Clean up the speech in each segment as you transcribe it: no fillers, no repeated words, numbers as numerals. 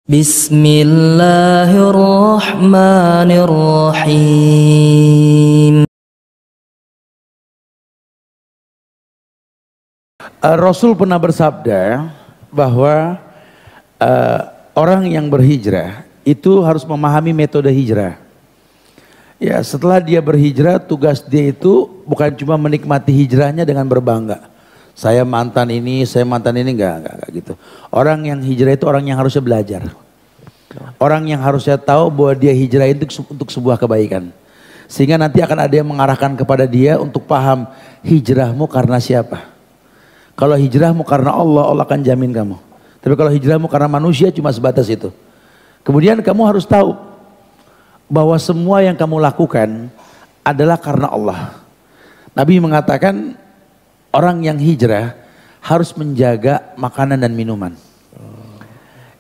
Bismillahirrahmanirrahim. Rasul pernah bersabda bahwa orang yang berhijrah itu harus memahami metode hijrah. Ya, setelah dia berhijrah, tugas dia itu bukan cuma menikmati hijrahnya dengan berbangga. Saya mantan ini enggak gitu. Orang yang hijrah itu orang yang harusnya belajar. Orang yang harusnya tahu bahwa dia hijrah itu untuk sebuah kebaikan. Sehingga nanti akan ada yang mengarahkan kepada dia untuk paham hijrahmu karena siapa. Kalau hijrahmu karena Allah, Allah akan jamin kamu. Tapi kalau hijrahmu karena manusia cuma sebatas itu. Kemudian kamu harus tahu bahwa semua yang kamu lakukan adalah karena Allah. Nabi mengatakan orang yang hijrah harus menjaga makanan dan minuman.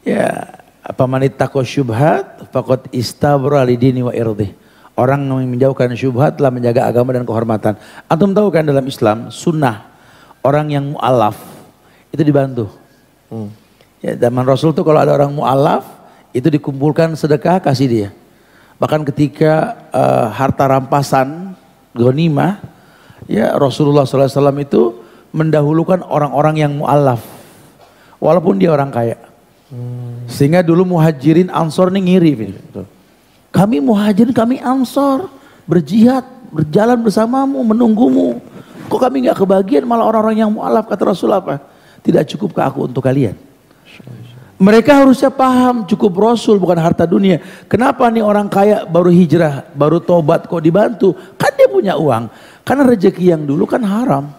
Ya, faman ittaqa syubhat faqad istabra lidini wa irdih. Orang yang menjauhkan syubhat telah menjaga agama dan kehormatan. Antum tahu kan dalam Islam sunnah orang yang mu'alaf itu dibantu. Ya, zaman Rasul tuh kalau ada orang mu'alaf itu dikumpulkan sedekah kasih dia. Bahkan ketika harta rampasan ghanimah, ya Rasulullah SAW itu mendahulukan orang-orang yang mu'alaf walaupun dia orang kaya. Sehingga dulu muhajirin ansor ini ngiri. Kami muhajirin, kami ansor berjihad, berjalan bersamamu, menunggumu. Kok kami nggak kebagian, malah orang-orang yang mu'alaf. Kata Rasul apa? Tidak cukup ke aku untuk kalian. Mereka harusnya paham cukup Rasul bukan harta dunia. Kenapa nih orang kaya baru hijrah, baru tobat kok dibantu? Kan dia punya uang. Karena rezeki yang dulu kan haram.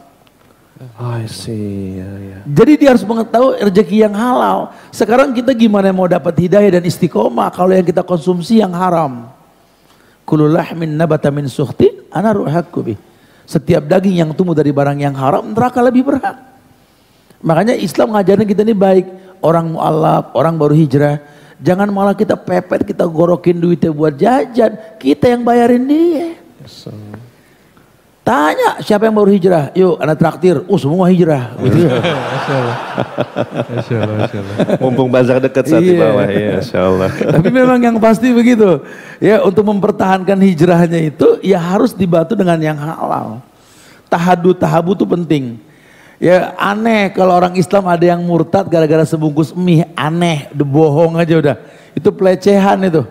I see. Yeah. Jadi dia harus mengetahui rezeki yang halal. Sekarang kita gimana mau dapat hidayah dan istiqomah kalau yang kita konsumsi yang haram? Kullu lahmin nabata min sukhtin ana ruhakku bih. Setiap daging yang tumbuh dari barang yang haram, neraka lebih berhak. Makanya Islam ngajarin kita ini baik. Orang mu'alaf, orang baru hijrah. Jangan malah kita pepet, kita gorokin duitnya buat jajan. Kita yang bayarin dia. Yes, Tanya siapa yang baru hijrah? Yuk anak traktir. Semua hijrah. Gitu. Masya Allah. Mumpung bazar dekat saat di bawah. Ya, Masya Allah. Tapi memang yang pasti begitu. Ya, untuk mempertahankan hijrahnya itu ya harus dibantu dengan yang halal. Tahabu itu penting. Ya aneh kalau orang Islam ada yang murtad gara-gara sebungkus mie. Aneh, bohong aja udah. Itu pelecehan itu.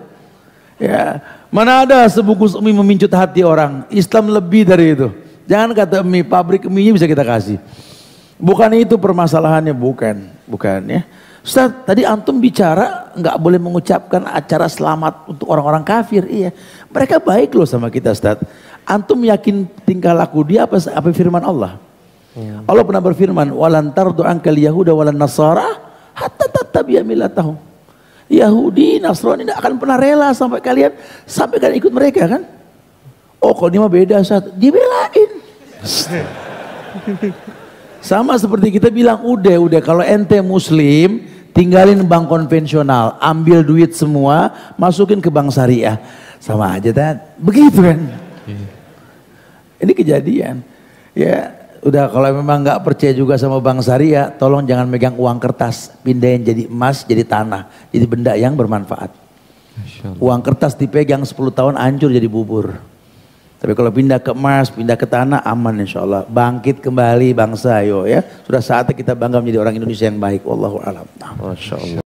Ya, mana ada sebungkus mie memincut hati orang. Islam lebih dari itu. Jangan kata mie, pabrik mie bisa kita kasih. Bukan itu permasalahannya, bukan ya. Ustaz, tadi antum bicara nggak boleh mengucapkan acara selamat untuk orang-orang kafir. Iya, mereka baik loh sama kita, Ustaz. Antum yakin tingkah laku dia apa firman Allah? Allah pernah berfirman, "Walan tardu ankal yahuda walan nasara hatta tattabi'a millatahum." Yahudi, Nasrani tidak akan pernah rela sampai kalian ikut mereka kan? Oh, kalau ini mah beda, Ustaz. Dibelain. Sama seperti kita bilang, udah kalau ente muslim, tinggalin bank konvensional, ambil duit semua, masukin ke bank syariah. Sama aja kan? Begitu kan? Ini kejadian. Ya, udah kalau memang nggak percaya juga sama bank syariah, tolong jangan megang uang kertas, pindahin jadi emas, jadi tanah, jadi benda yang bermanfaat. Uang kertas dipegang 10 tahun hancur jadi bubur. Tapi kalau pindah ke emas, pindah ke tanah, aman insya Allah. Bangkit kembali bangsa, yo ya. Sudah saatnya kita bangga menjadi orang Indonesia yang baik. Wallahu a'lam. Masya Allah.